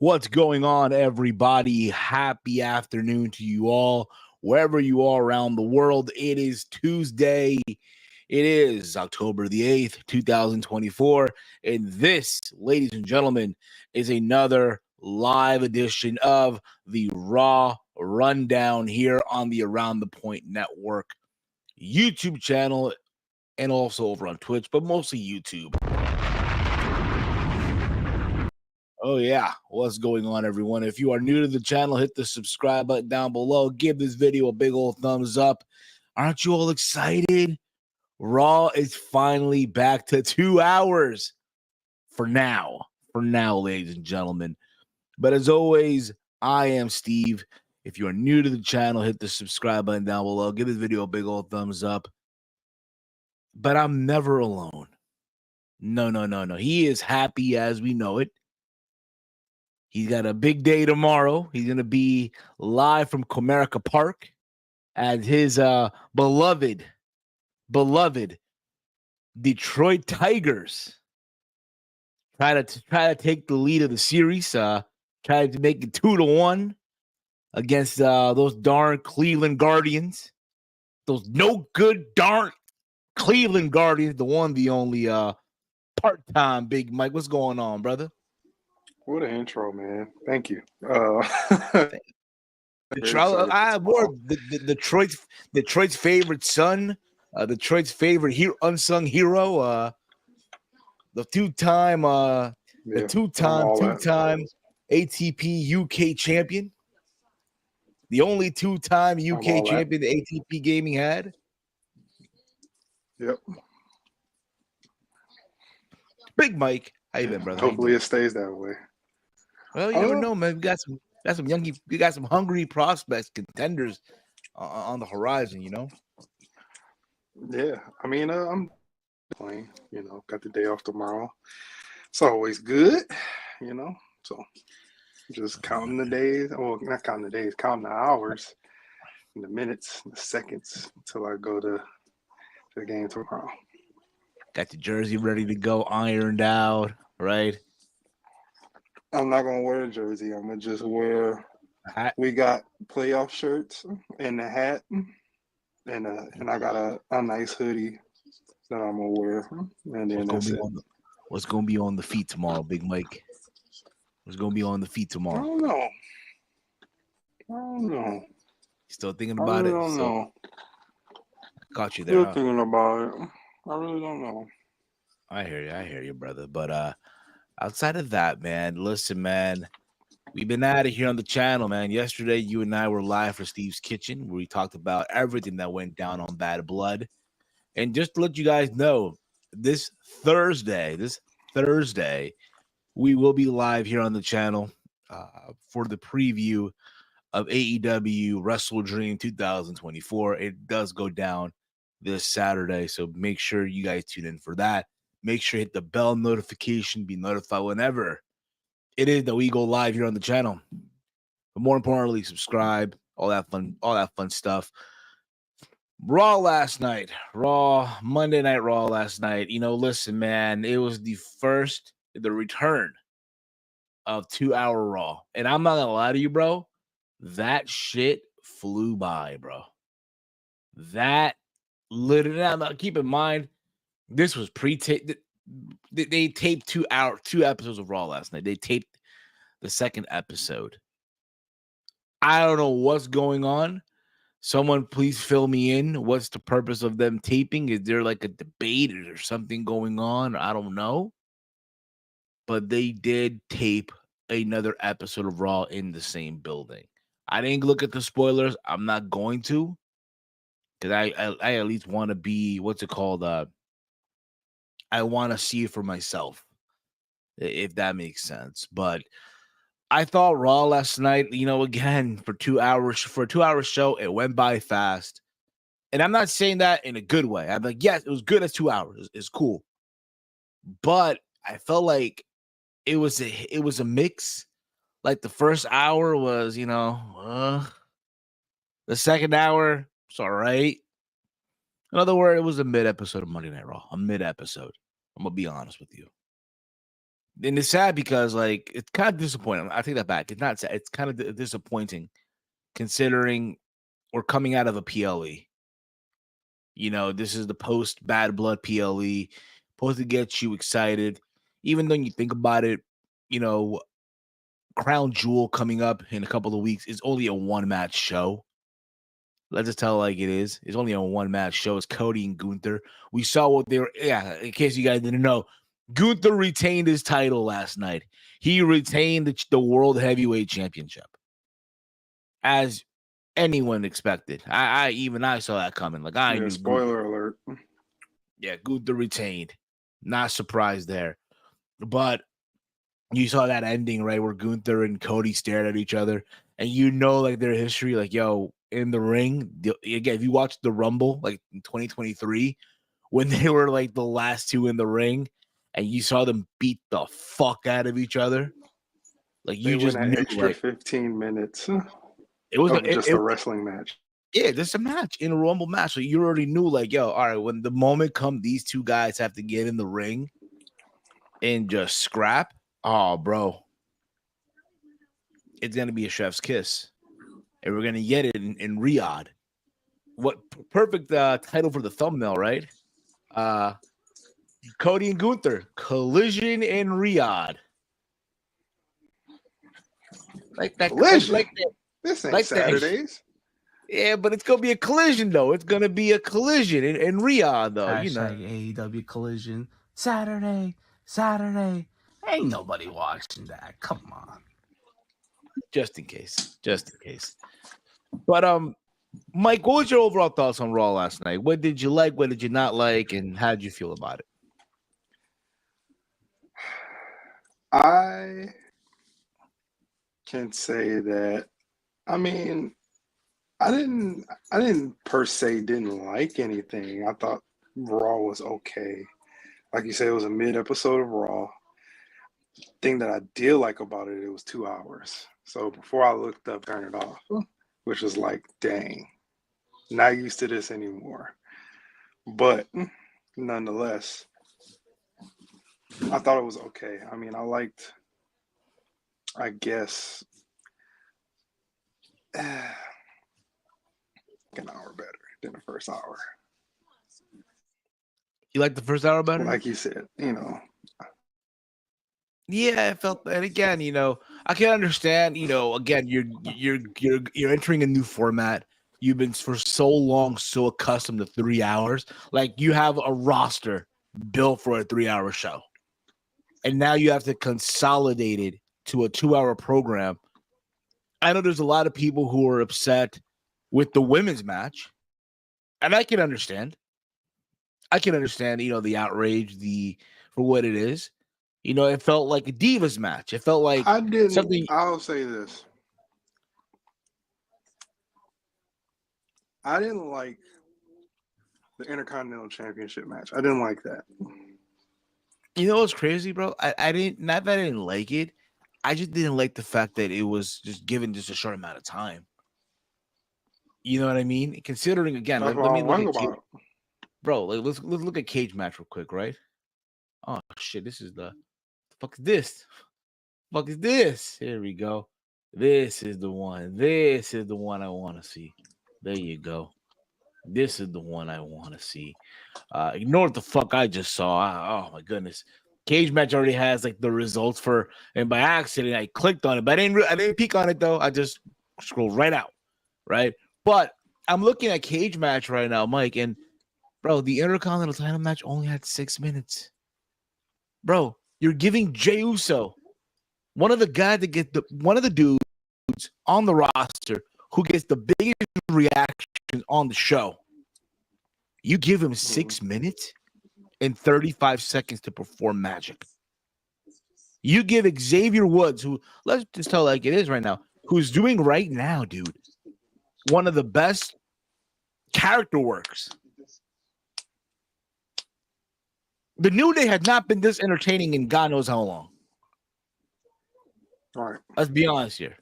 What's going on, everybody? Happy afternoon to you all, wherever you are around the world. It is Tuesday. It is October the 8th, 2024. And this, ladies and gentlemen, is another live edition of the Raw Rundown here on the Around the Point Network YouTube channel and also over on Twitch, but mostly YouTube. Oh, yeah. What's going on, everyone? If you are new to the channel, hit the subscribe button down below. Give this video a big old thumbs up. Aren't you all excited? Raw is finally back to 2 hours for now. For now, ladies and gentlemen. But as always, I am Steve. If you are new to the channel, hit the subscribe button down below. Give this video a big old thumbs up. But I'm never alone. No. He is happy as we know it. He's got a big day tomorrow. He's going to be live from Comerica Park as his beloved Detroit Tigers try to take the lead of the series. Try to make it 2-1 against those darn Cleveland Guardians. Those no good darn Cleveland Guardians. The one, the only part-time Big Mike. What's going on, brother? What an intro, man. Thank you. Detroit's favorite son, Detroit's favorite unsung hero, the two-time ATP UK champion, the only two-time UK champion the ATP gaming had. Yep. Big Mike, how you been, brother? Hopefully it stays that way. Well, you never know, man. We got some hungry prospects, contenders on the horizon, you know. Yeah, I mean, I'm playing. Got the day off tomorrow. It's always good, So just counting the days. Well, not counting the days, counting the hours, and the minutes, the seconds until I go to the game tomorrow. Got the jersey ready to go, ironed out, right? I'm not gonna wear a jersey. I'm gonna just wear. We got playoff shirts and a hat, and I got a nice hoodie that I'm gonna wear. And then what's gonna be on the feet tomorrow, Big Mike? What's gonna be on the feet tomorrow? I don't know. Still thinking about it? I don't know. Caught you there. Still thinking about it. I really don't know. I hear you, brother. But outside of that, man, listen, man, we've been out of here on the channel, man. Yesterday, you and I were live for Steve's Kitchen, where we talked about everything that went down on Bad Blood. And just to let you guys know, this Thursday, we will be live here on the channel for the preview of AEW Wrestle Dream 2024. It does go down this Saturday, so make sure you guys tune in for that. Make sure you hit the bell notification, be notified whenever it is that we go live here on the channel. But more importantly, subscribe, all that fun stuff. Monday Night Raw last night. Listen, man, it was the return of 2-hour Raw. And I'm not gonna lie to you, bro. That shit flew by, bro. That literally, keep in mind, this was pre-taped. They taped 2 episodes of Raw last night. They taped the second episode. I don't know what's going on. Someone please fill me in. What's the purpose of them taping? Is there like a debate or something going on? I don't know. But they did tape another episode of Raw in the same building. I didn't look at the spoilers. I'm not going to. Because I at least want to be, what's it called? I want to see it for myself, if that makes sense. But I thought Raw last night, again, for 2 hours, for a 2-hour show, it went by fast. And I'm not saying that in a good way. I'm like, yes, it was good as 2 hours. It's cool. But I felt like it was a mix. Like the first hour was, the second hour, it's all right. In other words, it was a mid-episode of Monday Night Raw. A mid-episode. I'm going to be honest with you. And it's sad because like it's kind of disappointing. I take that back. It's not sad. It's kind of disappointing considering we're coming out of a PLE. This is the post Bad Blood PLE, supposed to get you excited. Even though you think about it, you know, Crown Jewel coming up in a couple of weeks is only a one-match show. Let's just tell it like it is. It's only a one-match show. It's Cody and Gunther. We saw what they were. Yeah, in case you guys didn't know, Gunther retained his title last night. He retained the World Heavyweight Championship, as anyone expected. I saw that coming. Like I knew. Spoiler alert. Yeah, Gunther retained. Not surprised there. But you saw that ending, right, where Gunther and Cody stared at each other. And like their history, like, yo, in the ring, again, if you watch the Rumble, like in 2023, when they were like the last two in the ring, and you saw them beat the fuck out of each other, like you they just went an knew, extra like, 15 minutes. It was like just a wrestling match. Yeah, just a match in a Rumble match. So you already knew, like, yo, all right, when the moment comes, these two guys have to get in the ring and just scrap. Oh, bro, it's gonna be a chef's kiss, and we're gonna get it in Riyadh. What perfect title for the thumbnail, right? Cody and Gunther, collision in Riyadh. Like that collision. Like that, this ain't like Saturdays. That. Yeah, but it's gonna be a collision though. It's gonna be a collision in Riyadh though. Hashtag AEW collision Saturday. Ain't nobody watching that. Come on. Just in case. But Mike, what was your overall thoughts on Raw last night? What did you like? What did you not like? And how did you feel about it? I can say that. I mean, I didn't per se didn't like anything. I thought Raw was okay. Like you said, it was a mid-episode of Raw. Thing that I did like about it, it was 2 hours. So before I looked up, turned it off, which was like, dang, not used to this anymore. But nonetheless, I thought it was okay. I mean, I liked, I guess, an hour better than the first hour. You like the first hour better? Like you said, Yeah, I felt that again. I can understand. Again, you're entering a new format. You've been for so long so accustomed to 3 hours. Like you have a roster built for a 3-hour show, and now you have to consolidate it to a 2-hour program. I know there's a lot of people who are upset with the women's match, and I can understand. The outrage, for what it is. It felt like a Divas match. It felt like something. I'll say this. I didn't like the Intercontinental Championship match. I didn't like that. You know what's crazy, bro? I didn't. Not that I didn't like it. I just didn't like the fact that it was just given just a short amount of time. You know what I mean? Considering again, let me look at bro. Like, let's look at cage match real quick, right? Oh shit! This is the fuck is this? Fuck is this? Here we go. This is the one. This is the one I want to see. There you go. This is the one I want to see. Ignore what the fuck I just saw. Oh my goodness. Cage match already has like the results for, and by accident I clicked on it, but I didn't peek on it though. I just scrolled right out, right? But I'm looking at cage match right now, Mike, and bro, the Intercontinental title match only had 6 minutes. Bro, you're giving Jey Uso, one of the dudes on the roster who gets the biggest reaction on the show. You give him 6 minutes and 35 seconds to perform magic. You give Xavier Woods, who, let's just tell like it is right now, who's doing right now, dude, one of the best character works. The New Day had not been this entertaining in God knows how long. All right. Let's be honest here.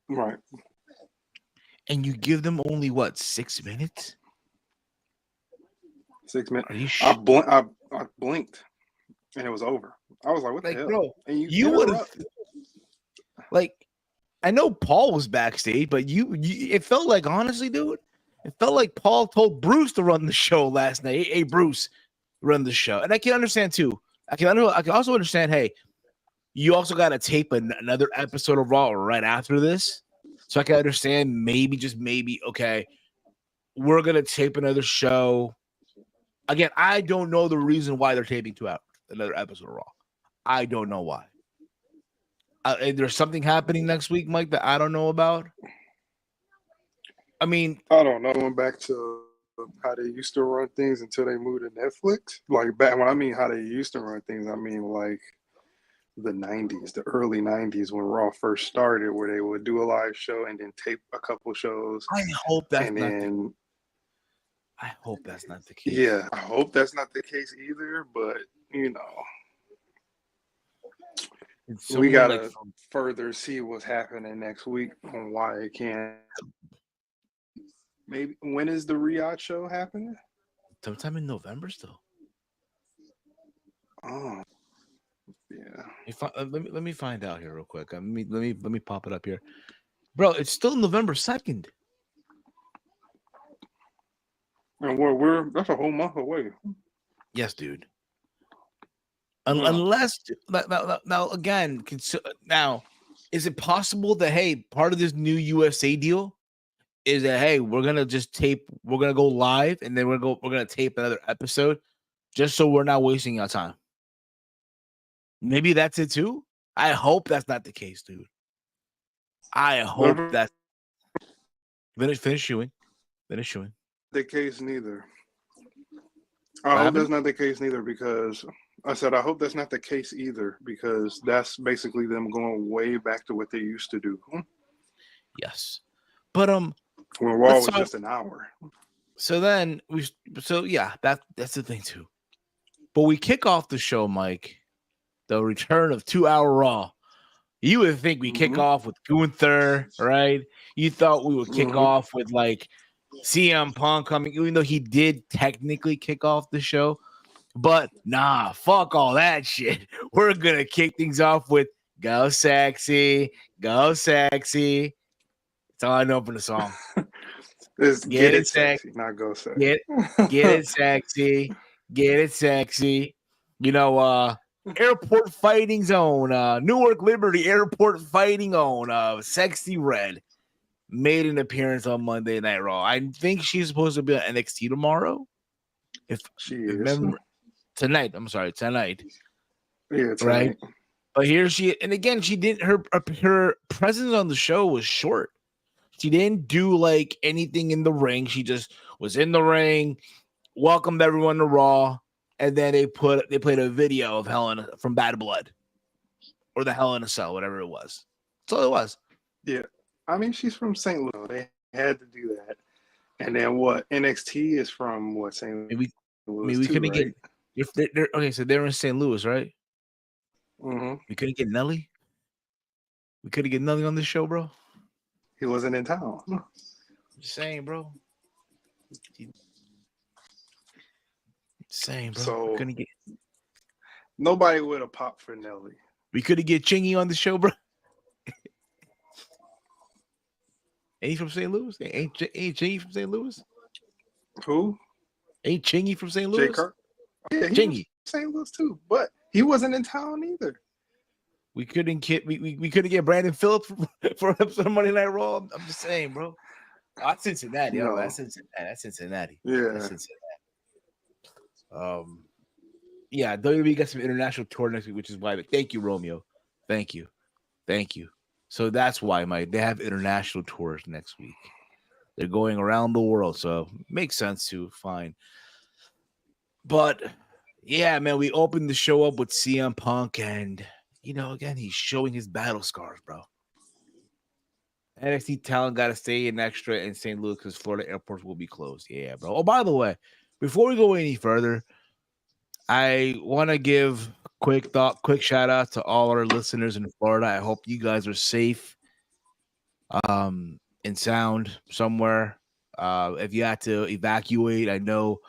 Right. And you give them only, 6 minutes? 6 minutes. Are you sure? I blinked. and it was over. I was like, "What the Like, hell?" bro, And you would have like. I know Paul was backstage, but it felt like, honestly, dude, it felt like Paul told Bruce to run the show last night. Hey, Bruce, run the show, and I can understand too. I can also understand. Hey, you also got to tape another episode of Raw right after this, so I can understand. Maybe, just maybe, okay, we're gonna tape another show. Again, I don't know the reason why they're taping 2 hours, another episode of Raw. I don't know why. There's something happening next week, Mike, that I don't know about. I mean, I don't know. Going back to how they used to run things until they moved to Netflix. Like back when I mean how they used to run things, I mean like the 90s, the early 90s when Raw first started, where they would do a live show and then tape a couple shows. I hope that's and not then I hope that's not the case. yeah, I hope that's not the case either, but you know, we gotta further see what's happening next week on why it can't. Maybe when is the Riyadh show happening? Sometime in November still. Oh, yeah. Let me find out here real quick. Let me pop it up here, bro. It's still November 2nd. And we're that's a whole month away. Yes, dude. Unless now again, now is it possible that, hey, part of this new USA deal is that, hey, we're gonna go live and then we're gonna tape another episode just so we're not wasting our time. Maybe that's it too. I hope that's not the case, dude. I hope that finish chewing. The case neither. I hope that's not the case neither, because I said I hope that's not the case either, because that's basically them going way back to what they used to do. Yes, but when Raw was just an hour. So then that's the thing too. But we kick off the show, Mike, the return of 2 Hour Raw. You would think we kick off with Gunther, right? You thought we would kick off with like CM Punk coming, even though he did technically kick off the show. But nah, fuck all that shit. We're gonna kick things off with Go Sexy, Go Sexy. That's all I know from the song. Get it sexy, not Go Sexy. Get it sexy, get it sexy. You know, Airport Fighting Zone, Newark Liberty Airport Fighting Zone, Sexy Red made an appearance on Monday Night Raw. I think she's supposed to be on NXT tomorrow. If she is tonight. I'm sorry, tonight. Yeah, tonight. Right. But here she, and again, she didn't. Her presence on the show was short. She didn't do like anything in the ring. She just was in the ring, welcomed everyone to Raw, and then they played a video of from Bad Blood, or the Hell in a Cell, whatever it was. That's all it was. Yeah, I mean, she's from St. Louis. They had to do that. And then what? NXT is from what? St. Louis. We couldn't get. If they're okay, so they're in St. Louis, right? We couldn't get Nelly. We couldn't get Nelly on this show, bro. He wasn't in town. I'm just saying, bro. Bro. So nobody would have popped for Nelly. We couldn't get Chingy on the show, bro. Ain't he from St. Louis? Ain't Chingy from St. Louis? Who? Ain't Chingy from St. Louis? Yeah, Chingy St. Louis too, but he wasn't in town either. We couldn't get Brandon Phillips for an episode of Monday Night Raw. I'm just saying, bro. That's Cincinnati. No. That's Cincinnati. Yeah. That's Cincinnati. Yeah, WWE got some international tour next week, which is why. Thank you, Romeo. Thank you. So that's why, Mike. They have international tours next week. They're going around the world, so it makes sense to fine. But yeah, man, we opened the show up with CM Punk, and again, he's showing his battle scars, bro. NXT talent got to stay in extra in St. Louis because Florida airports will be closed. Yeah, bro. Oh, by the way, before we go any further, I want to give quick shout out to all our listeners in Florida. I hope you guys are safe, and sound somewhere. If you had to evacuate, I know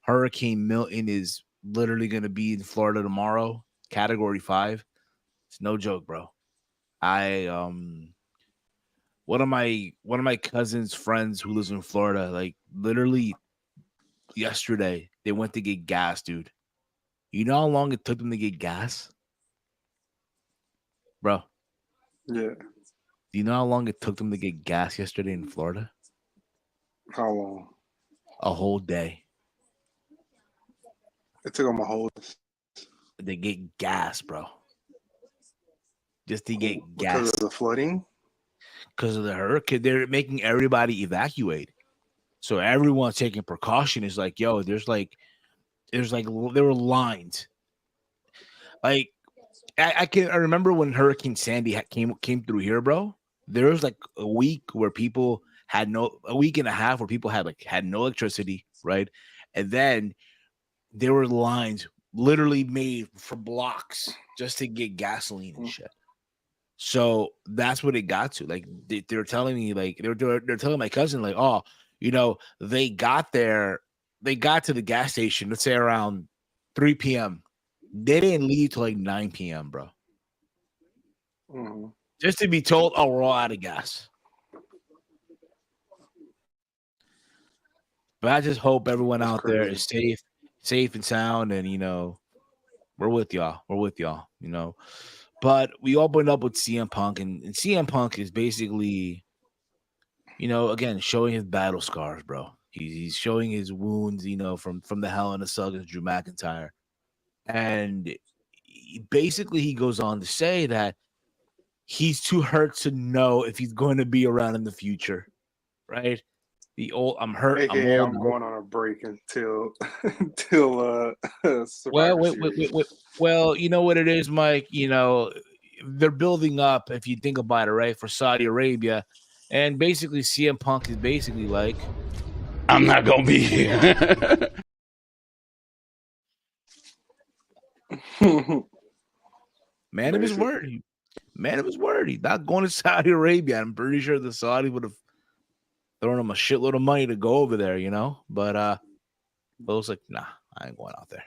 Hurricane Milton is literally going to be in Florida tomorrow, Category 5. It's no joke, bro. I one of my cousin's friends who lives in Florida, like literally yesterday, they went to get gas, dude. You know how long it took them to get gas, bro? Yeah. Do you know how long it took them to get gas yesterday in Florida? How long? A whole day. It took them a whole They get gas, bro. Just to get because gas of the flooding. because of the hurricane. They're making everybody evacuate. So everyone's taking precaution. It's like, yo, there were lines. Like I remember when Hurricane Sandy came through here, bro. There was like a week where people had a week and a half where people had no electricity, right? And then there were lines literally made for blocks just to get gasoline and shit. So that's what it got to. Like they're telling me, like they're telling my cousin, like, oh, they got to the gas station, let's say around 3 p.m. They didn't leave till like 9 p.m., bro. Mm-hmm. Just to be told, oh, we're all out of gas. But I just hope everyone That's out crazy. there is safe and sound, and we're with y'all. We're with y'all, But we opened up with CM Punk, and CM Punk is basically, again, showing his battle scars, bro. He's showing his wounds, from the Hell in a Cell against Drew McIntyre. And basically he goes on to say that he's too hurt to know if he's going to be around in the future, right? I'm hurt, I'm AKA, old. I'm going on a break until until Survivor Series. Well, you know what it is, Mike. They're building up, if you think about it, right, for Saudi Arabia, and basically CM Punk is basically like, I'm not gonna be here. man of his word. Man of his word. He's not going to Saudi Arabia. I'm pretty sure the Saudis would have thrown him a shitload of money to go over there, But Bo's like, nah, I ain't going out there.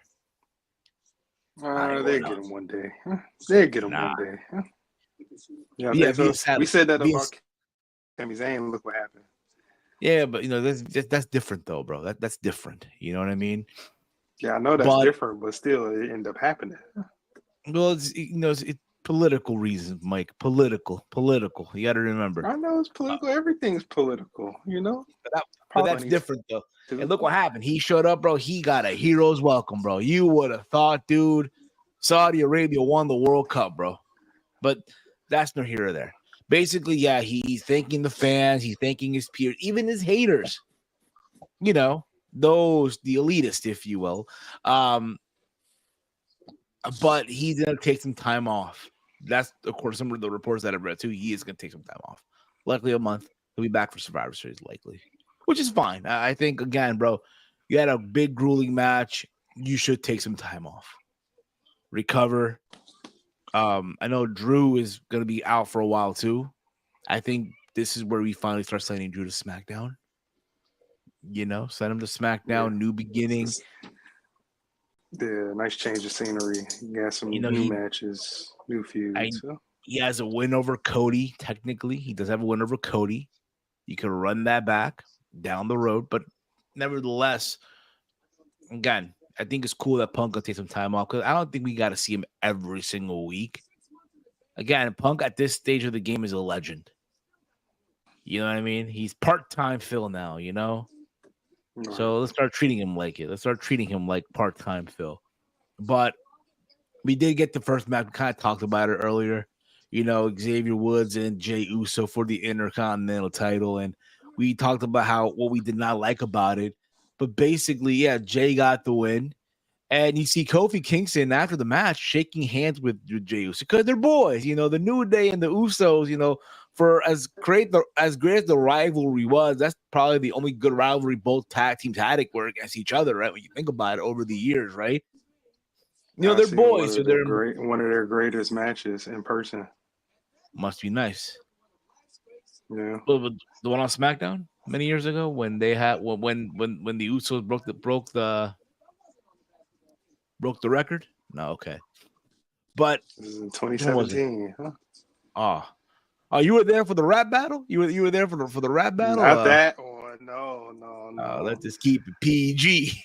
They get him one day. They get him one day. Yeah, so we said that about Sami Zayn. Look what happened. Yeah, but that's different though, bro. That's different. You know what I mean? Yeah, I know that's different, but still, it ended up happening. Well, it's political reasons, Mike. Political. You got to remember. I know it's political. Everything's political, But that's different though. And look what happened. He showed up, bro. He got a hero's welcome, bro. You would have thought, dude, Saudi Arabia won the World Cup, bro. But that's no here or there. Basically, yeah, he's thanking the fans. He's thanking his peers, even his haters. The elitist, if you will. But he's going to take some time off. That's, of course, some of the reports that I've read, too. He is going to take some time off. Likely a month. He'll be back for Survivor Series, likely. Which is fine. I think, again, bro, you had a big, grueling match. You should take some time off. Recover. I know Drew is going to be out for a while, too. I think this is where we finally start sending Drew to SmackDown. Send him to SmackDown, new beginning. Yeah, nice change of scenery. You got some new matches, new feuds. He has a win over Cody, technically. He does have a win over Cody. You can run that back down the road. But nevertheless, again, I think it's cool that Punk will take some time off because I don't think we got to see him every single week. Again, Punk at this stage of the game is a legend. You know what I mean? He's part-time Phil now, Right. So let's start treating him like it. Let's start treating him like part-time Phil. But we did get the first match. We kind of talked about it earlier. Xavier Woods and Jey Uso for the Intercontinental title. And we talked about what we did not like about it. But basically, yeah, Jey got the win. And you see Kofi Kingston after the match shaking hands with Jey Uso because they're boys. The New Day and the Usos, for as great as the rivalry was, that's probably the only good rivalry both tag teams had to work against each other, right? When you think about it over the years, right? They're boys. One of their greatest matches in person. Must be nice. Yeah. The one on SmackDown many years ago when they had when the Usos broke the Broke the record? No, okay. But This is in when was it? 2017, huh? Oh, you were there for the rap battle? You were there for the rap battle? Not that one. No. Let's just keep it PG.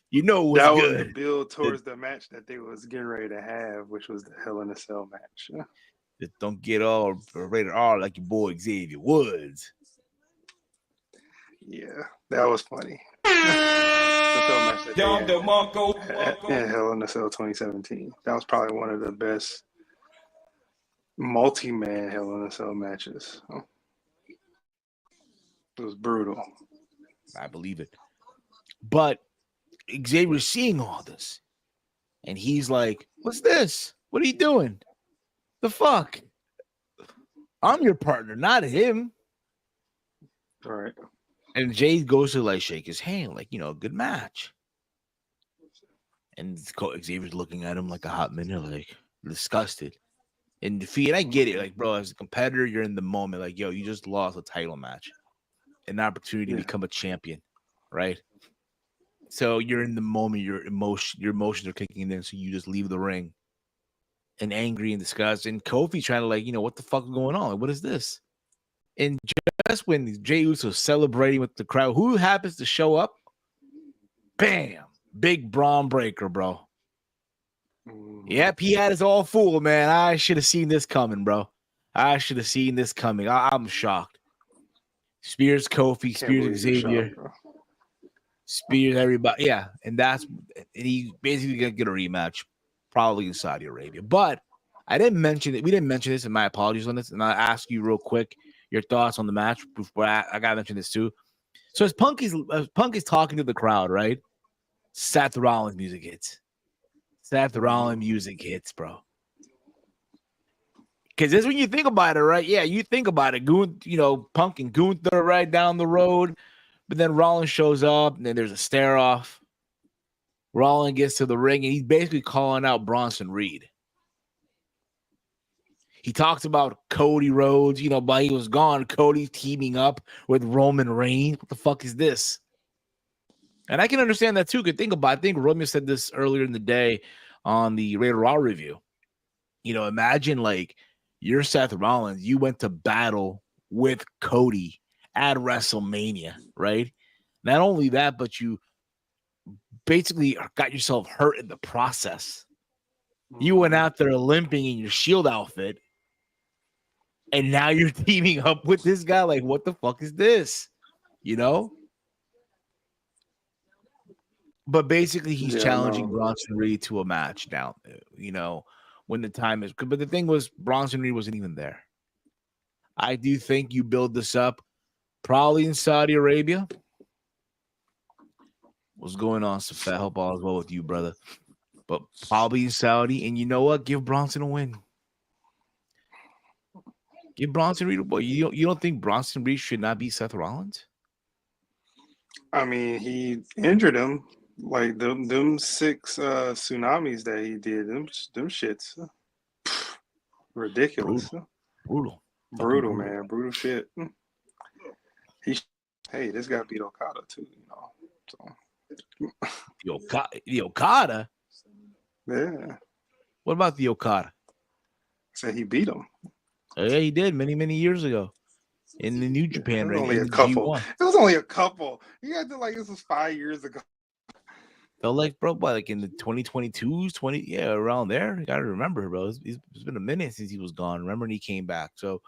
You know what's That was the good. build towards the match that they was getting ready to have, which was the Hell in a Cell match. Just don't get all rated R like your boy Xavier Woods. Yeah, that was funny. The cell match that they had in Hell in a Cell 2017. That was probably one of the best multi-man Hell in a Cell matches. It was brutal. I believe it. But Xavier's seeing all this. And he's like, what's this? What are you doing? The fuck? I'm your partner, not him. All right. And Jay goes to like shake his hand, like, good match. And Xavier's looking at him like a hot minute, like disgusted. In defeat, and I get it. Like, bro, as a competitor, you're in the moment. Like, yo, you just lost a title match. An opportunity to become a champion, right? So you're in the moment, your emotions are kicking in, so you just leave the ring and angry and disgusted. And Kofi trying to like, what the fuck is going on? Like, what is this? And just when Jey Uso celebrating with the crowd, who happens to show up? Bam! Big Braun Breaker, bro. Yep, he had us all fooled, man. I should have seen this coming, bro. I should have seen this coming. I'm shocked. Spears Kofi, Spears Xavier, Spears everybody. Yeah, and he basically gonna get a rematch, probably in Saudi Arabia. But I didn't mention it. We didn't mention this, and my apologies on this. And I'll ask you real quick your thoughts on the match before I gotta mention this too. So as Punk is talking to the crowd, right? Seth Rollins music hits. Seth Rollins music hits, bro. Because this when you think about it, right? Yeah, you think about it. Punk and Gunther right down the road. But then Rollins shows up, and then there's a stare off. Rollins gets to the ring, and he's basically calling out Bronson Reed. He talks about Cody Rhodes, while he was gone, Cody teaming up with Roman Reigns. What the fuck is this? And I can understand that too. Good thing about it. I think Roman said this earlier in the day on the Rated Raw review. Imagine like you're Seth Rollins. You went to battle with Cody at WrestleMania, right? Not only that, but you basically got yourself hurt in the process. You went out there limping in your Shield outfit, and now you're teaming up with this guy. Like, what the fuck is this? But basically, he's challenging Bronson Reed to a match now, when the time is. But the thing was, Bronson Reed wasn't even there. I do think you build this up probably in Saudi Arabia. What's going on, Safet? Hope all is well with you, brother. But probably in Saudi. And you know what? Give Bronson a win. Give Bronson Reed a win. You don't think Bronson Reed should not beat Seth Rollins? I mean, he injured him. Like them 6 tsunamis that he did, them shits, ridiculous, brutal, man, brutal shit. Hey, this guy beat Okada too, So the Okada. Yeah. What about the Okada? Said he beat him. Yeah, he did many years ago in the New Japan ring. Only a couple. It was only a couple. You had to this was 5 years ago. Felt like, bro, like in the 2022s, around there. You gotta remember, bro. It's been a minute since he was gone. Remember, and he came back. So,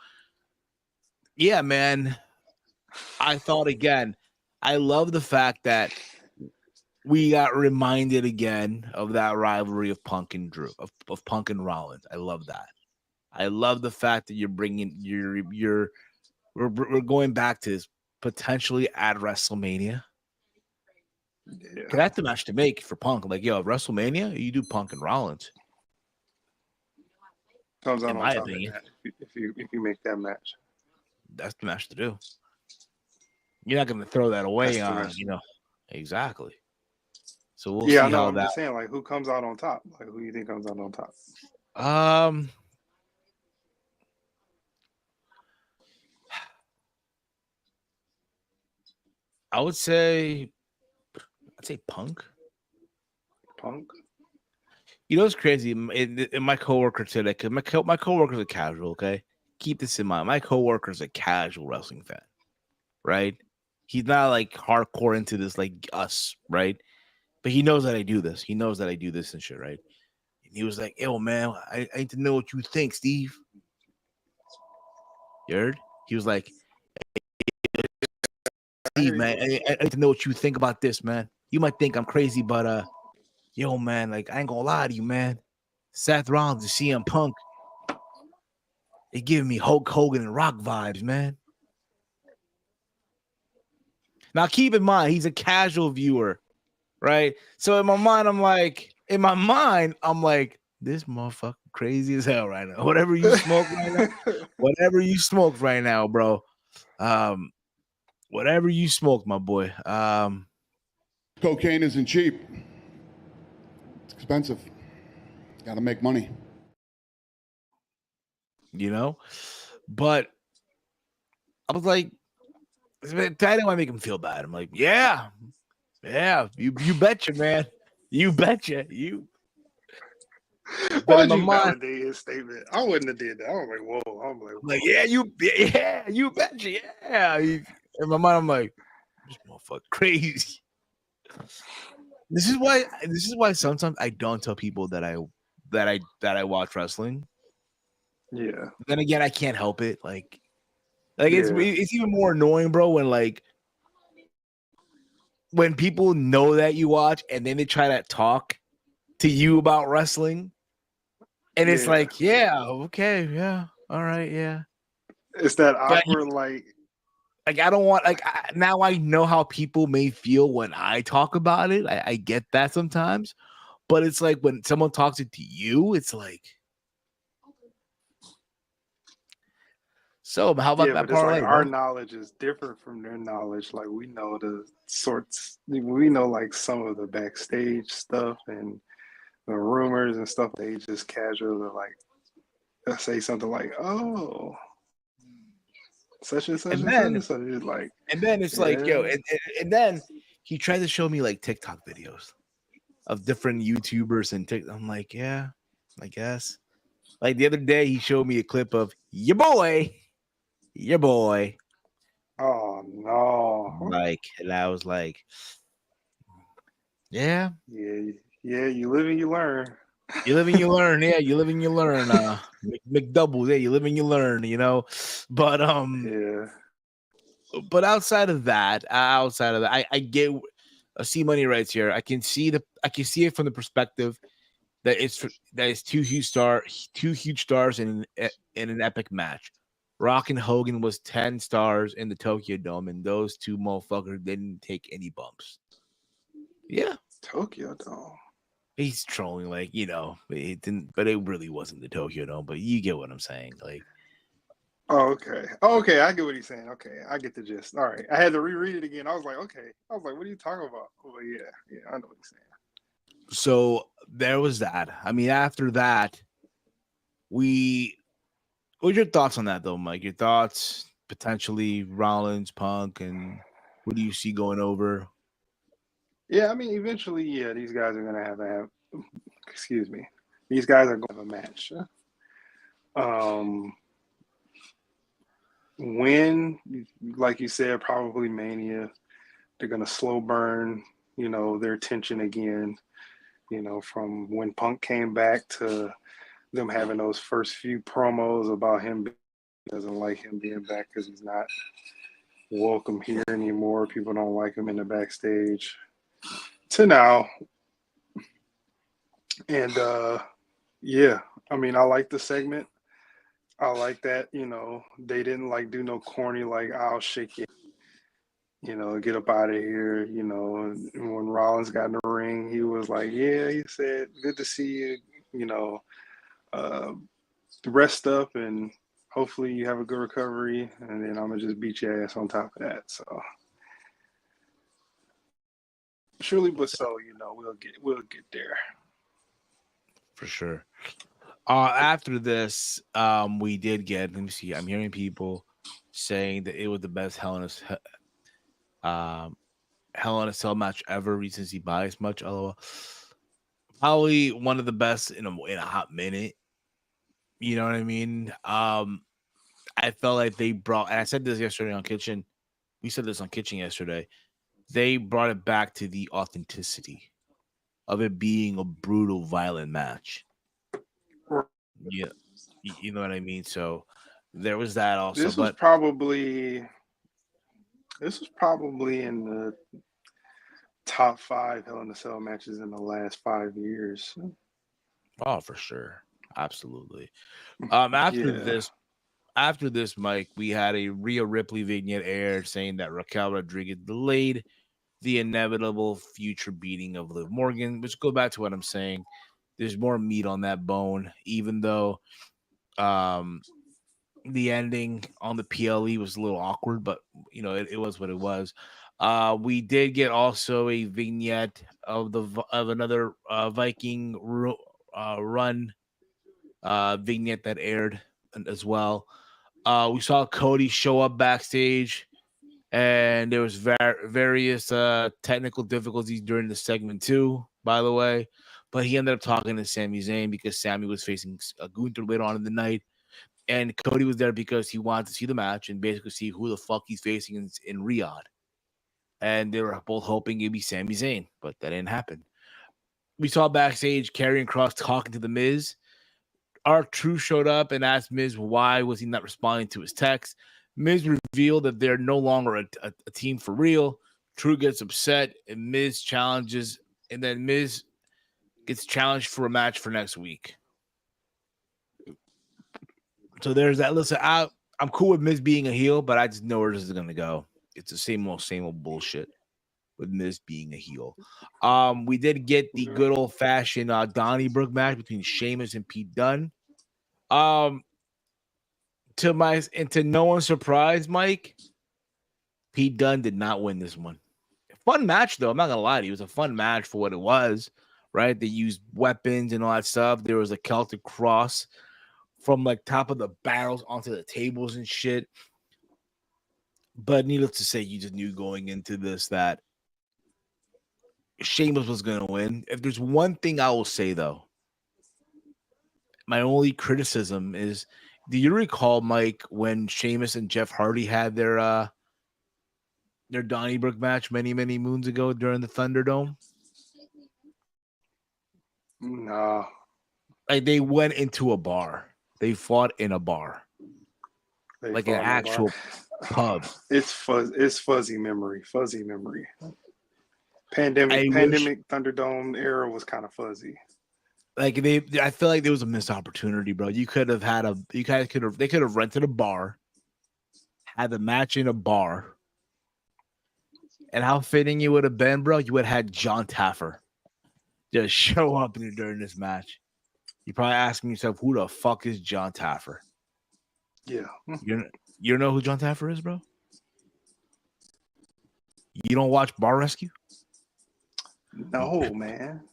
yeah, man. I thought again. I love the fact that we got reminded again of that rivalry of Punk and Drew, of Punk and Rollins. I love that. I love the fact that you're bringing we're going back to this potentially at WrestleMania. Yeah. That's the match to make for Punk. Like, yo, WrestleMania, you do Punk and Rollins. Comes out in my opinion. If you make that match, that's the match to do. You're not going to throw that away exactly. So we'll see how I'm that. Just saying, like, who comes out on top? Like, who do you think comes out on top? I'd say Punk. Punk. You know what's crazy? In my coworker today, because my coworker's a casual. Okay, keep this in mind. My coworker's a casual wrestling fan, right? He's not like hardcore into this like us, right? But he knows that I do this. He knows that I do this and shit, right? And he was like, "Yo, man, I need to know what you think, Steve." You heard? He was like, "Steve, man, I need to know what you think about this, man. You might think I'm crazy, but yo, man, like I ain't gonna lie to you, man. Seth Rollins and CM Punk, they giving me Hulk Hogan and Rock vibes, man." Now, keep in mind, he's a casual viewer, right? So in my mind, I'm like, this motherfucker crazy as hell right now. Whatever you smoke right now, bro. Whatever you smoke, my boy. Cocaine isn't cheap. It's expensive. Got to make money. You know, but I was like, that didn't want to make him feel bad. I'm like, yeah, you betcha, man. You betcha. But Why'd in my you mind, validate his statement? I wouldn't have did that. I was like, whoa. I'm like, like, yeah, you betcha, yeah. In my mind, I'm like, this motherfucker crazy. This is why sometimes I don't tell people that I watch wrestling. yeah. Then again, I can't help it. Like Yeah. it's even more annoying, bro, when people know that you watch and then they try to talk to you about wrestling, and it's Yeah. like, yeah, okay, yeah, all right, yeah. It's that But awkward, like I don't want now I know how people may feel when I talk about it. I get that sometimes, but it's like when someone talks it to you, it's like, so how about yeah, that but it's like parlay, our bro? knowledge is different from their knowledge. Like we know we know like some of the backstage stuff and the rumors and stuff. They just casually like say something like, "Oh, such and such And and such then and such." It's like, it's like, yo, yeah, and then he tried to show me like TikTok videos of different YouTubers and TikTok. I'm like, yeah, I guess. Like the other day, he showed me a clip of your boy. oh no, Like, and I was like, yeah, yeah. You live and you learn. you live and you learn. Yeah, you live and you learn. McDoubles. Yeah, you live and you learn. You know, but Yeah, outside of that, I get C Money writes here. I can see it from the perspective that it's two huge stars in an epic match. Rock and Hogan was 10 stars in the Tokyo Dome, and those two motherfuckers didn't take any bumps. Yeah, Tokyo Dome. he's trolling, like, it didn't, but it really wasn't the Tokyo Dome. But you get what I'm saying, like. Oh, okay. Oh, okay, I get what he's saying. Okay, I get the gist. All right, I had to reread it again. I was like, okay. I was like, what are you talking about? Oh, yeah, I know what he's saying. So there was that. I mean, after that, what's your thoughts on that, though, Mike? Your thoughts potentially Rollins, Punk, and what do you see going over? Yeah, I mean, eventually, yeah, these guys are gonna have to have. Excuse me. These guys are going to have a match. When, like you said, probably Mania. They're gonna slow burn, their tension again. From when Punk came back to them having those first few promos about him doesn't like him being back because he's not welcome here anymore. People don't like him in the backstage. To now, and yeah, I mean, I like the segment. I like that, they didn't like do no corny like I'll shake it, get up out of here, and when Rollins got in the ring, he was like, yeah, he said, good to see you, rest up and hopefully you have a good recovery, and then I'm gonna just beat your ass on top of that. So surely but so, we'll get there. For sure. After this, we did get. Let me see. I'm hearing people saying that it was the best Hell in a Cell match ever. Recency bias much. LOL. Probably one of the best in a hot minute. You know what I mean? I felt like they brought, and I said this yesterday on Kitchen. We said this on Kitchen yesterday. They brought it back to the authenticity of it being a brutal, violent match. Yeah, you know what I mean. So there was that also. This was probably in the top 5 Hell in a Cell matches in the last 5 years. Oh, for sure, absolutely. Yeah. After this, Mike, we had a Rhea Ripley vignette aired saying that Raquel Rodriguez delayed the inevitable future beating of Liv Morgan, which go back to what I'm saying. There's more meat on that bone, even though the ending on the PLE was a little awkward, but you know, it was what it was. We did get also a vignette of another Viking run vignette that aired as well. We saw Cody show up backstage, and there was various technical difficulties during the segment too, by the way. But he ended up talking to Sami Zayn because Sami was facing Gunther later on in the night, and Cody was there because he wanted to see the match and basically see who the fuck he's facing in Riyadh. And they were both hoping it'd be Sami Zayn, but that didn't happen. We saw backstage Karrion Kross talking to the Miz. R-Truth showed up and asked Miz why was he not responding to his text. Miz revealed that they're no longer a team for real. Truth gets upset and Miz challenges, and then Miz gets challenged for a match for next week. So there's that. Listen, I'm cool with Miz being a heel, but I just know where this is gonna go. It's the same old bullshit with Miz being a heel. We did get the good old fashioned Donnybrook match between Sheamus and Pete Dunne. To no one's surprise, Mike, Pete Dunne did not win this one. Fun match though. I'm not gonna lie to you. It was a fun match for what it was. Right? They used weapons and all that stuff. There was a Celtic cross from like top of the barrels onto the tables and shit. But needless to say, you just knew going into this that Sheamus was going to win. If there's one thing I will say, though, my only criticism is, do you recall, Mike, when Sheamus and Jeff Hardy had their Donnybrook match many, many moons ago during the Thunderdome? No. Like, they went into a bar. They fought in a bar. Like an actual pub. It's fuzzy memory. Pandemic Thunderdome era was kind of fuzzy. Like I feel like there was a missed opportunity, bro. They could have rented a bar, had the match in a bar, and how fitting it would have been, bro. You would have had John Taffer just show up during this match. You're probably asking yourself, who the fuck is John Taffer? Yeah. You know who John Taffer is, bro? You don't watch Bar Rescue? No, man.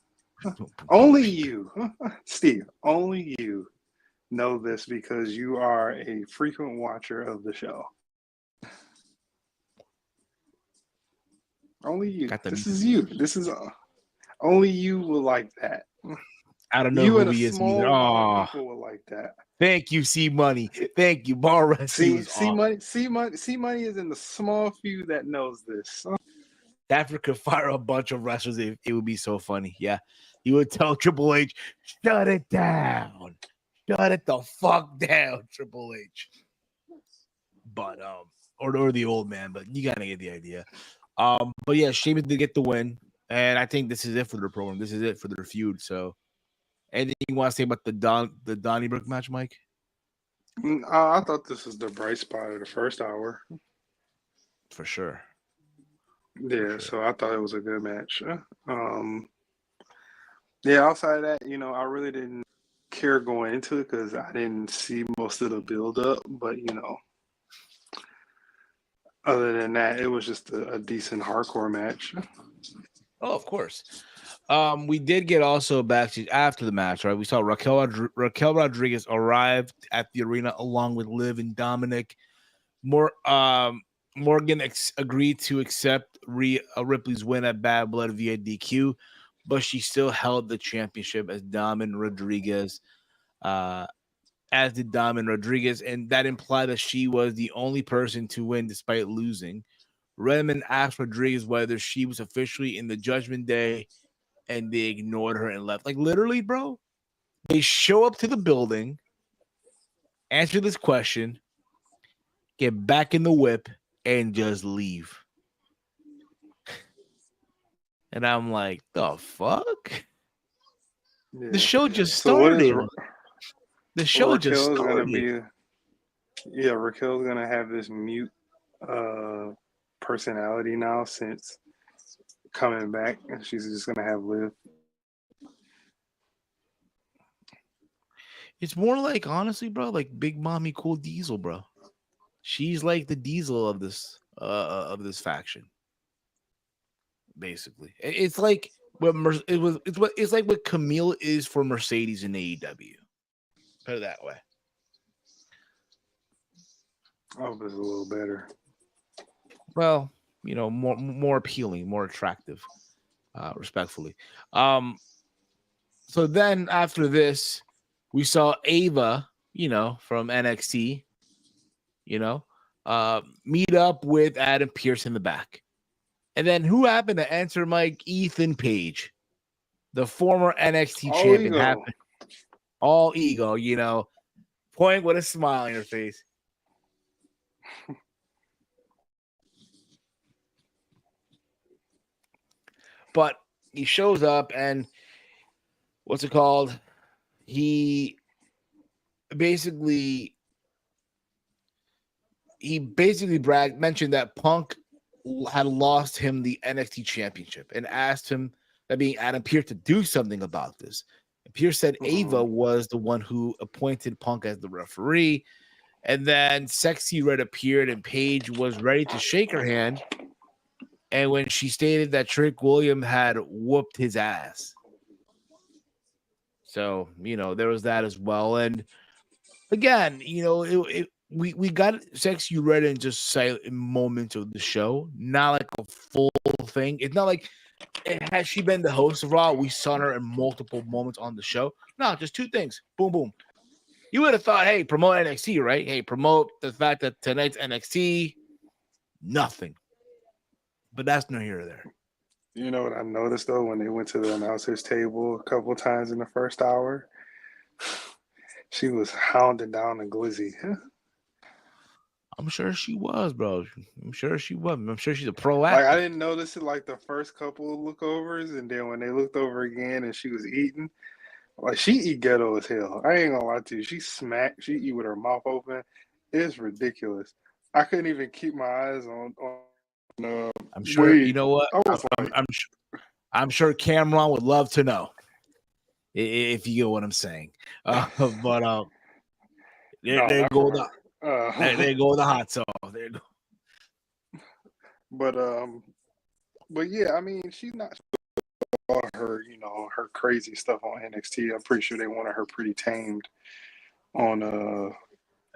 Only you, Steve, only you know this because you are a frequent watcher of the show. Only you. This is you. This is only you will like that. I don't know you who he is. People will like that. Thank you, C Money. Thank you, Bar Rescue. C Money is in the small few that knows this. Taffer could fire a bunch of wrestlers. It would be so funny. Yeah. He would tell Triple H, shut it down. Shut it the fuck down, Triple H. But or the old man, but you gotta get the idea. But yeah, Sheamus did get the win. And I think this is it for their program. This is it for their feud. So anything you want to say about the Donnybrook match, Mike? I thought this was the bright spot of the first hour. For sure. Yeah, so I thought it was a good match. Yeah, outside of that, I really didn't care going into it because I didn't see most of the build-up. But, other than that, it was just a decent hardcore match. Oh, of course. We did get also backstage after the match, right? We saw Raquel Rodriguez arrived at the arena along with Liv and Dominic. Morgan agreed to accept Ripley's win at Bad Blood via DQ, but she still held the championship as Diamond Rodriguez, as did Diamond Rodriguez, and that implied that she was the only person to win despite losing. Redmond asked Rodriguez whether she was officially in the Judgment Day, and they ignored her and left. Like, literally, bro, they show up to the building, answer this question, get back in the whip, and just leave. And I'm like, the fuck? Yeah. The show just So what started. is The show just Raquel's started. gonna be? Yeah, Raquel's gonna have this mute personality now since coming back, and she's just gonna have Liv. It's more like, honestly, bro, like Big Mommy Cool Diesel, bro. She's like the Diesel of this faction. Basically, it's like what it's like what Camille is for Mercedes in AEW. Put it that way. I hope it's a little better. Well, you know, more appealing, more attractive, respectfully. So then after this, we saw Ava, you know, from NXT, you know, meet up with Adam Pearce in the back. And then who happened to answer Mike? Ethan Page, the former NXT All champion. ego. All ego, you know, pointing with a smile on your face. But he shows up and what's it called? He basically mentioned that Punk had lost him the NXT championship and asked him, that being Adam Pearce, to do something about this. And Pearce said Ava was the one who appointed Punk as the referee. And then Sexy Red appeared and Paige was ready to shake her hand. And when she stated that Trick William had whooped his ass. So, you know, there was that as well. And again, you know, we got Sexy Red in just silent moments of the show, not like a full thing. It's not like has she been the host of Raw, we saw her in multiple moments on the show. No, just two things. Boom, boom. You would have thought, hey, promote NXT, right? Hey, promote the fact that tonight's NXT, nothing. But that's no here or there. You know what I noticed though when they went to the announcers table a couple of times in the first hour? She was hounding down the Glizzy. I'm sure she was, bro. I'm sure she was. I'm sure she's a pro Like athlete. I didn't notice it like the first couple of lookovers, and then when they looked over again and she was eating, like she eat ghetto as hell. I ain't gonna lie to you. She eat with her mouth open. It's ridiculous. I couldn't even keep my eyes on I'm sure Wade. you know what. I was I'm sure Cameron would love to know if you get what I'm saying. But there go the hot sauce. There you go. But yeah, I mean, she's not all her, you know, her crazy stuff on NXT. I'm pretty sure they wanted her pretty tamed on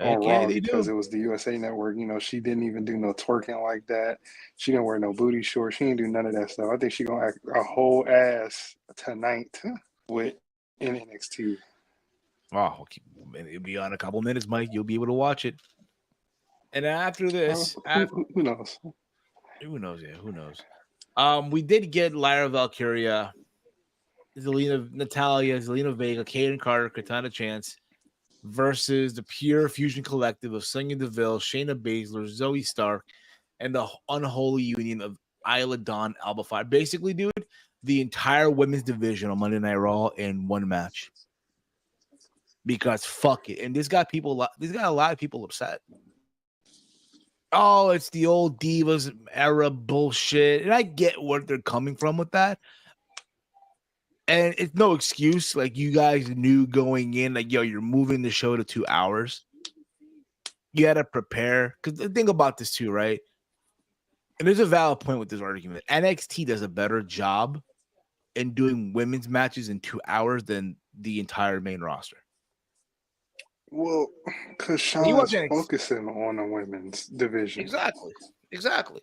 Raw because it was the USA Network. You know, she didn't even do no twerking like that. She didn't wear no booty shorts. She didn't do none of that stuff. I think she gonna act a whole ass tonight in NXT. Oh, it'll be on a couple minutes, Mike. You'll be able to watch it. And after this, who knows? Who knows? Yeah, who knows? We did get Lyra Valkyria, Natalia, Zelina Vega, Kaden Carter, Katana Chance versus the Pure Fusion Collective of Sonya Deville, Shayna Baszler, Zoe Stark, and the unholy union of Isla Dawn, Alba Fire. Basically, dude, the entire women's division on Monday Night Raw in one match. Because fuck it. And this got a lot of people upset. Oh, it's the old Divas era bullshit. And I get where they're coming from with that. And it's no excuse. Like, you guys knew going in, like, yo, you're moving the show to 2 hours. You got to prepare. Because think about this too, right? And there's a valid point with this argument. NXT does a better job in doing women's matches in 2 hours than the entire main roster. Well, because Sean's focusing on the women's division. Exactly.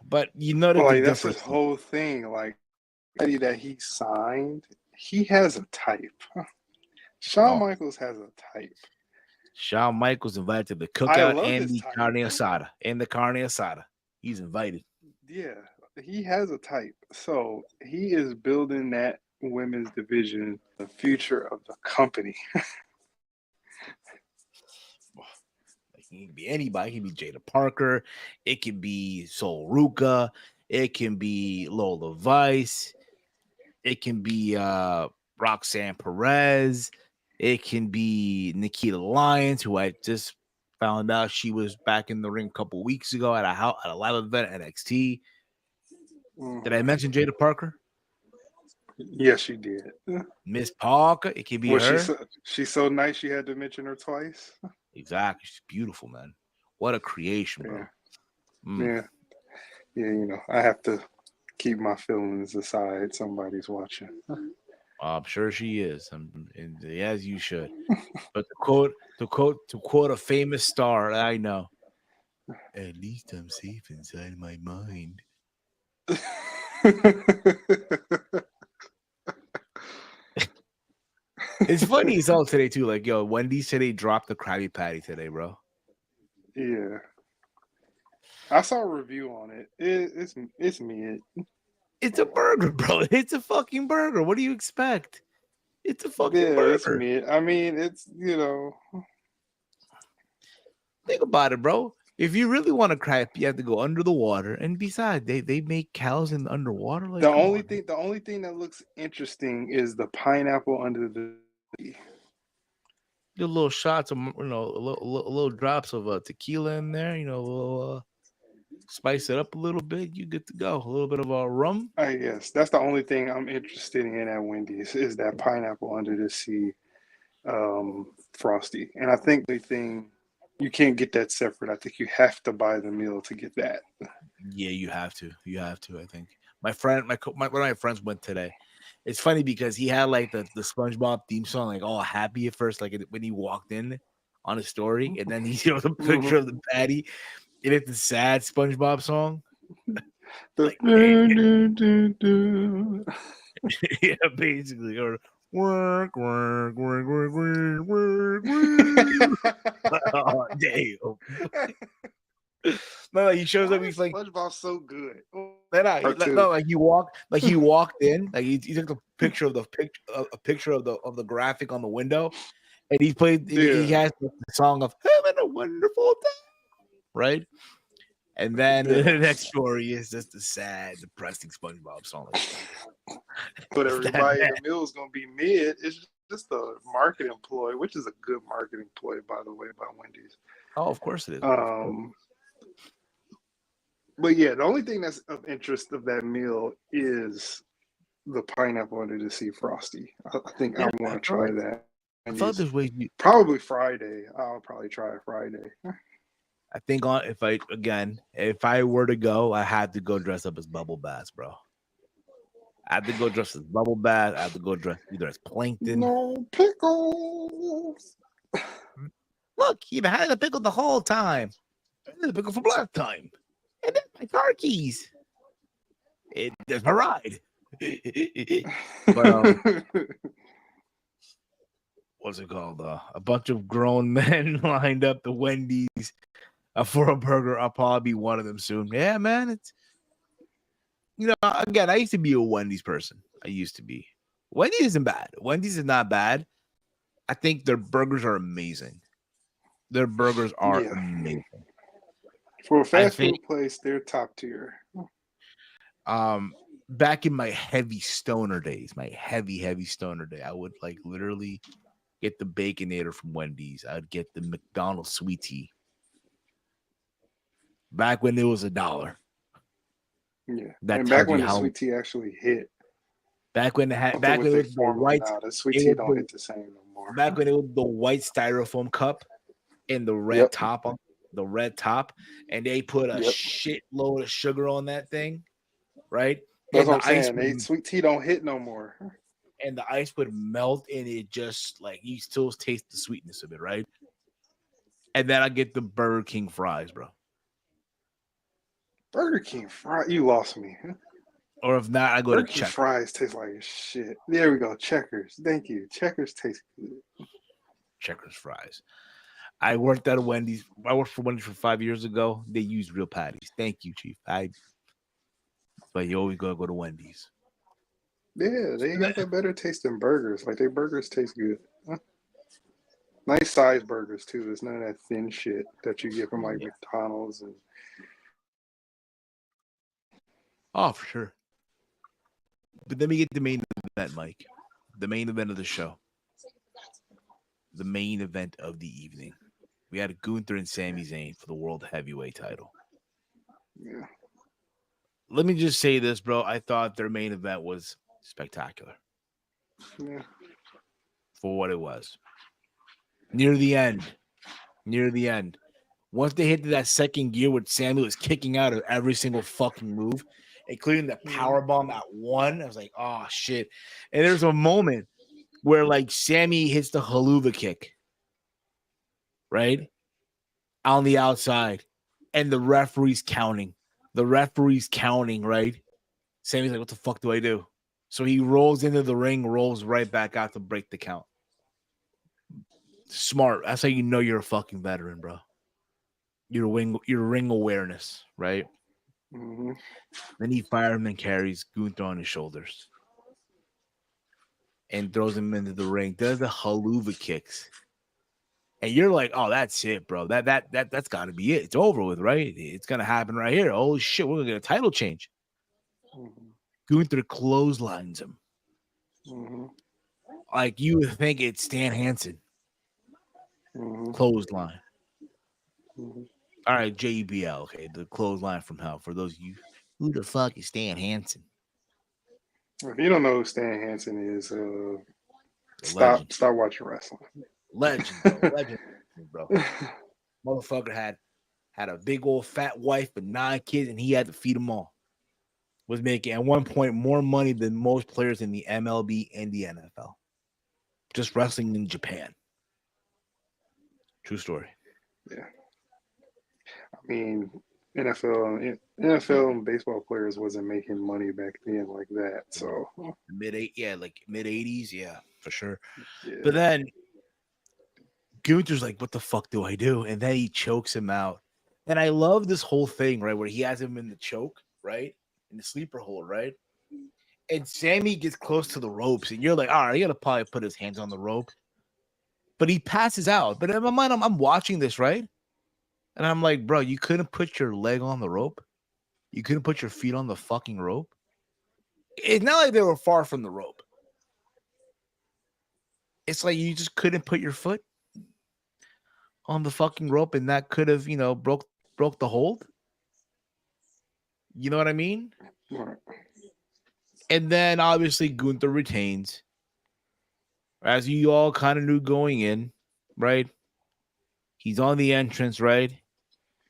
But you know that like that's his whole thing. Like that he signed, he has a type. Shawn Oh, Michaels has a type. Shawn Michaels invited to the I cookout love and his the type. carne asada. And the carne asada. He's invited. Yeah, he has a type. So he is building that women's division, the future of the company. It can be anybody. It can be Jada Parker. It can be Sol Ruka. It can be Lola Vice. It can be Roxanne Perez. It can be Nikita Lyons, who I just found out she was back in the ring a couple weeks ago at a live event at NXT. Did I mention Jada Parker? Yes, you did. Miss Parker. It can be Was her. she's so nice you had to mention her twice? Exactly. She's beautiful, man. What a creation, bro. Yeah. Yeah, you know, I have to keep my feelings aside. Somebody's watching. I'm sure she is, and as you should. But to quote a famous star that I know, at least I'm safe inside my mind. It's funny as hell today too. Like, yo, Wendy's today dropped the Krabby Patty today, bro. Yeah, I saw a review on it. It's mid. It's a burger, bro. It's a fucking burger. What do you expect? It's a fucking burger. It's mid. I mean, it's, you know. Think about it, bro. If you really want to crab, you have to go under the water. And besides, they make cows in underwater. Like The only thing that looks interesting is the pineapple under the. The little shots of, you know, little drops of tequila in there. You know, a little, spice it up a little bit. You good to go. A little bit of rum. I guess that's the only thing I'm interested in at Wendy's is that pineapple under the sea, frosty. And I think the thing you can't get that separate. I think you have to buy the meal to get that. Yeah, you have to. You have to. I think my friend, one of my friends went today. It's funny because he had like the SpongeBob theme song, like all happy at first, like when he walked in on his story, and then he showed a picture of the patty, and it's the sad SpongeBob song. The Yeah, basically, or work. Oh, damn. No, he shows up. He's like, SpongeBob's so good. like he walked in, like he took a picture of the graphic on the window, and he played. He has the song of "Having a Wonderful Day," right? And then the next story is just a sad, depressing SpongeBob song. But everybody in the middle is going to be mid. It's just a marketing ploy, which is a good marketing ploy, by the way, by Wendy's. Oh, of course it is. But yeah, the only thing that's of interest of that meal is the pineapple under the sea frosty. I think I want to try that. I thought there's ways. Probably Friday. I'll probably try it Friday. I think if I were to go, I had to go dress up as Bubble Bass, bro. I had to go dress as Bubble Bass. I had to go dress either as Plankton. No pickles. Look, you've had the pickle the whole time. The pickle from last time. And then my car keys. There's my ride. But what's it called? A bunch of grown men lined up to Wendy's for a burger. I'll probably be one of them soon. Yeah, man. It's, you know, again, I used to be a Wendy's person. I used to be. Wendy's isn't bad. Wendy's is not bad. I think their burgers are amazing. Their burgers are amazing. For a fast food place, they're top tier. Back in my heavy stoner days, I would like literally get the Baconator from Wendy's. I would get the McDonald's sweet tea. Back when it was $1. Yeah, and back when the sweet tea actually hit. Back when it was the white. The sweet tea don't hit the same no more. Back when it was the white styrofoam cup and the red top on the red top, and they put a shitload of sugar on that thing, right? That's what I'm saying. Sweet tea don't hit no more. And the ice would melt, and it just like you still taste the sweetness of it, right? And then I get the Burger King fries, bro. Burger King fries, you lost me. Or if not, I go to Turkish Check. fries taste like shit. There we go. Checkers. Thank you. Checkers taste good. Checkers fries. I worked at a Wendy's. I worked for Wendy's for 5 years ago. They use real patties. Thank you, Chief. But you always go to Wendy's. Yeah, they got that better taste than burgers. Like, their burgers taste good. Huh? Nice size burgers, too. It's none of that thin shit that you get from, like, McDonald's. And Oh, for sure. But then we get the main event, Mike. The main event of the show. The main event of the evening. We had Gunther and Sami Zayn for the World Heavyweight title. yeah. Let me just say this, bro. I thought their main event was spectacular. Yeah. For what it was. Near the end. Once they hit that second gear where Sami was kicking out of every single fucking move, including the power bomb at one, I was like, oh shit. And there's a moment where like Sami hits the haluva kick, right? On the outside. And the referee's counting. Right? Sami's like, what the fuck do I do? So he rolls into the ring, rolls right back out to break the count. Smart. That's how you know you're a fucking veteran, bro. Your ring awareness, right? Mm-hmm. Then he fireman carries Gunther on his shoulders and throws him into the ring. Does the haluva kicks, and you're like, "Oh, that's it, bro. That's got to be it. It's over with, right? It's gonna happen right here. Holy shit, we're gonna get a title change." Mm-hmm. Gunther clotheslines him, Mm-hmm. like you would think it's Stan Hansen. Mm-hmm. Clothesline. Mm-hmm. All right, JBL. Okay, the clothesline from hell. For those of you, who the fuck is Stan Hansen? If you don't know who Stan Hansen is, Legend. stop watching wrestling. Legend, bro. Motherfucker had a big old fat wife with 9 kids, and he had to feed them all. Was making at one point more money than most players in the MLB and the NFL. Just wrestling in Japan. True story. Yeah. I mean, NFL and baseball players wasn't making money back then like that. So mid 80s, yeah, for sure. yeah. But then Gunther's like, what the fuck do I do? And then he chokes him out. And I love this whole thing, right? Where he has him in the choke, right? In the sleeper hold, right? And Sami gets close to the ropes, and you're like, all right, you gotta probably put his hands on the rope. But he passes out. But in my mind, I'm watching this, right? And I'm like, bro, you couldn't put your leg on the rope? You couldn't put your feet on the fucking rope? It's not like they were far from the rope. It's like you just couldn't put your foot on the fucking rope, and that could have, broke the hold. You know what I mean? Right. And then obviously Gunther retains, as you all kind of knew going in, right? He's on the entrance, right?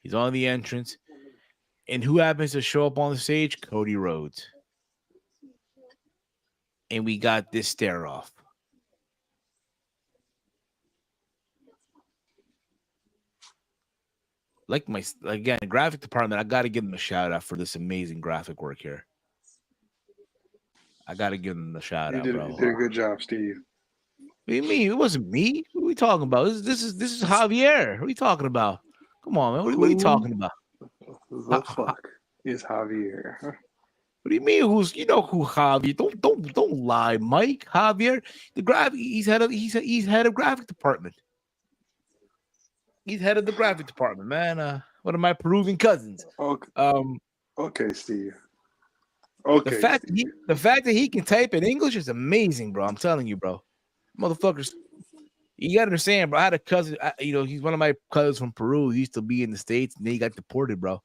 He's on the entrance. And who happens to show up on the stage? Cody Rhodes. And we got this stare off. Again, graphic department, I got to give them a shout out for this amazing graphic work here. I got to give them the shout out, bro. You did a good job, Steve. What do you mean? It wasn't me. What are we talking about? This is Javier. What are you talking about? Come on, man. What are you talking about? The fuck is Javier? What do you mean? Who Javier? Don't lie, Mike. Javier, he's head of graphic department. He's head of the graphic department, man. One of my Peruvian cousins. Okay. Okay, Steve. Okay. The fact that he can type in English is amazing, bro. I'm telling you, bro. Motherfuckers, you gotta understand, bro. I had a cousin, he's one of my cousins from Peru. He used to be in the States, and then he got deported, bro.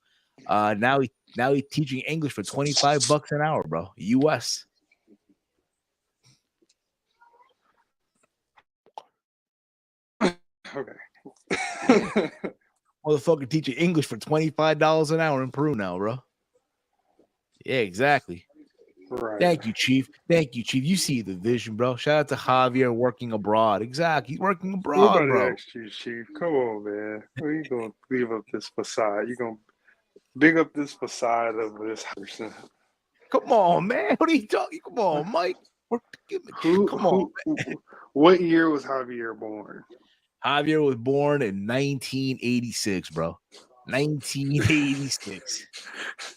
Now he's teaching English for $25 an hour, bro. US. Okay. Motherfucker teaching English for $25 an hour in Peru now, bro. Yeah, exactly. Right. Thank you, Chief. You see the vision, bro. Shout out to Javier working abroad. Exactly. He's working abroad, bro. Asked you, Chief. Come on, man. Are you gonna leave up this facade? You gonna big up this facade of this person? Come on, man. What are you talking? Come on, Mike. Work the gimmick. Come on. What year was Javier born? Javier was born in 1986, bro. 1986.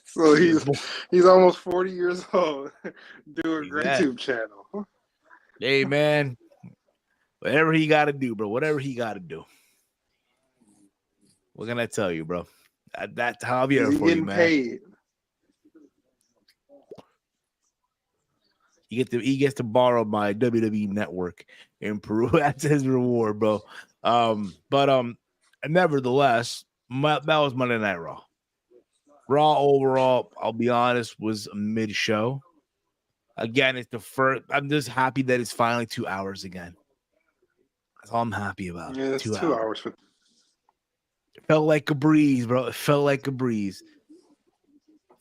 So he's almost 40 years old. Doing a great Exactly. YouTube channel. Hey, man. Whatever he got to do, bro. Whatever he got to do. What can I tell you, bro? That's Javier Is he for you, getting man. paid? He gets to borrow my WWE network in Peru. That's his reward, bro. Nevertheless, that was Monday Night Raw. Raw overall, I'll be honest, was a mid-show. Again, it's the first. I'm just happy that it's finally 2 hours again. That's all I'm happy about. Yeah, it's 2 hours. It felt like a breeze, bro. It felt like a breeze.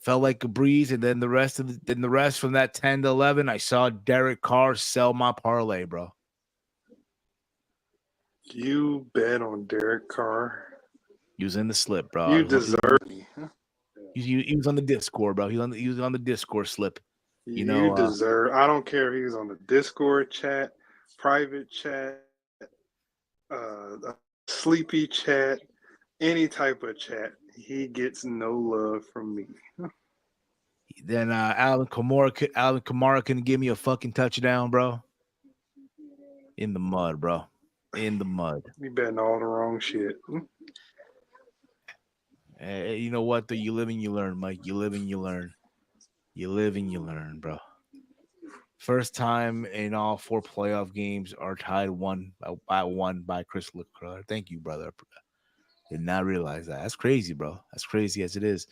Felt like a breeze, and then the rest from that 10 to 11, I saw Derek Carr sell my parlay, bro. You bet on Derek Carr. He was in the slip, bro. You deserve me. He was on the Discord, bro. He was on the Discord slip. You deserve. I don't care if he was on the Discord chat, private chat, sleepy chat, any type of chat. He gets no love from me. Then Alvin Kamara couldn't give me a fucking touchdown, bro. In the mud, bro. In the mud. You betting all the wrong shit. Hey, you know what? Though you live and you learn, Mike. You live and you learn. You live and you learn, bro. First time in all 4 playoff games are tied one by Chris Leclerc. Thank you, brother. Did not realize that. That's crazy, bro. That's crazy as it is.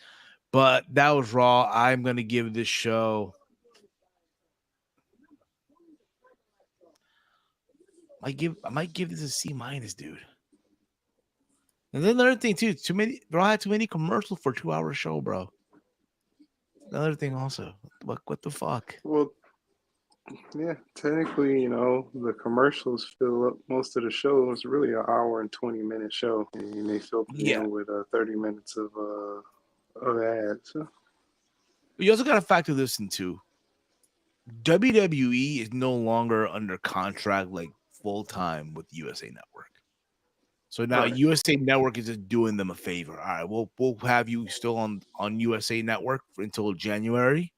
But that was Raw. I'm gonna give this show. I might give this a C-, dude. And then another thing too, I had too many commercials for a 2-hour show, bro. Another thing also. What the fuck? Well, yeah, technically, the commercials fill up most of the show. It's really an hour and 20-minute show, and they fill it in with 30 minutes of ads. You also got to factor this into WWE is no longer under contract like full time with USA Network. So now Right. USA Network is just doing them a favor. All right, we'll have you still on USA Network until January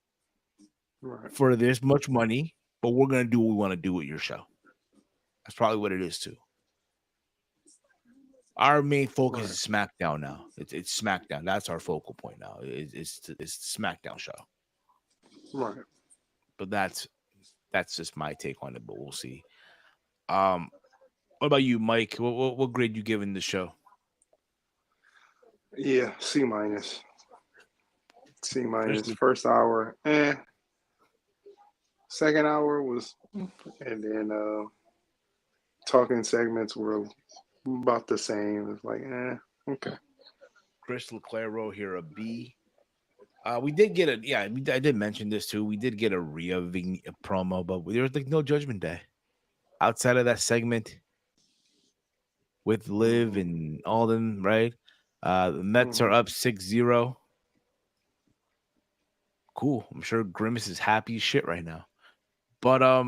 for this much money, but we're gonna do what we want to do with your show. That's probably what it is too. Our main focus is SmackDown now. It's SmackDown. That's our focal point now. It's the SmackDown show. Right. But that's just my take on it. But we'll see. What about you, Mike? What grade you giving the show? Yeah, C-. C-. First hour, Second hour was, and then talking segments were about the same. It's like, okay. Chris Leclerc here a B. We did get I did mention this too. We did get a Rhea promo, but there was like no Judgment Day outside of that segment with Liv and all them, right? The Mets are up 6-0. Cool. I'm sure Grimace is happy as shit right now. But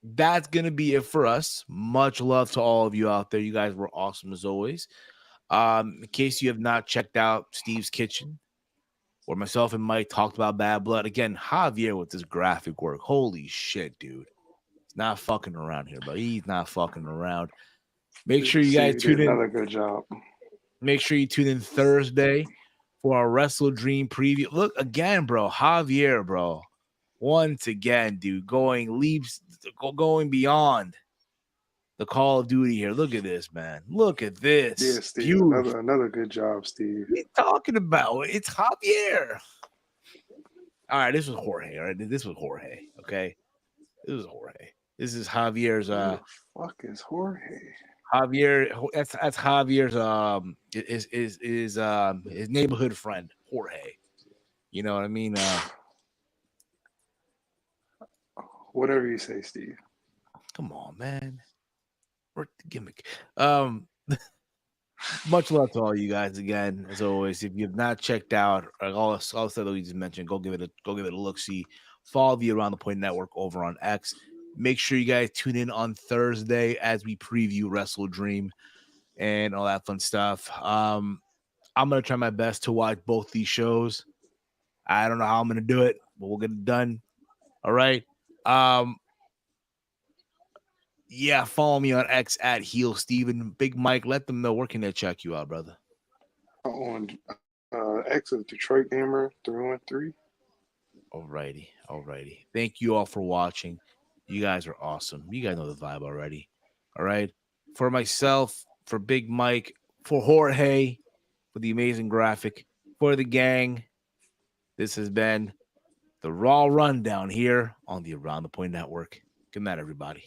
that's gonna be it for us. Much love to all of you out there. You guys were awesome as always. In case you have not checked out Steve's Kitchen, where myself and Mike talked about Bad Blood. Again, Javier with this graphic work. Holy shit, dude. He's not fucking around here, but he's not fucking around. Make sure you guys tune in. Another good job. Make sure you tune in Thursday for our Wrestle Dream preview. Look, again, bro, Javier, bro. Once again, dude, going beyond the Call of Duty here. Look at this, man. Look at this. Yeah, Steve. Another good job, Steve. What are you talking about? It's Javier. All right, this was Jorge. All right, this was Jorge. Okay, this was Jorge. This is Javier's. Who the fuck is Jorge? Javier. That's Javier's. His neighborhood friend, Jorge. You know what I mean? Whatever you say, Steve. Come on, man. Work the gimmick. Much love to all you guys again. As always, if you've not checked out all the stuff that we just mentioned, go give it a look. See, follow the Around the Point Network over on X. Make sure you guys tune in on Thursday as we preview Wrestle Dream and all that fun stuff. I'm gonna try my best to watch both these shows. I don't know how I'm gonna do it, but we'll get it done. All right. Yeah, follow me on X at Heel Steven. Big Mike, let them know where can they check you out, brother. On X of Detroit Gamer 313. Alrighty. Thank you all for watching. You guys are awesome. You guys know the vibe already. All right. For myself, for Big Mike, for Jorge, for the amazing graphic, for the gang, this has been the Raw Rundown here on the Around the Point Network. Good night, everybody.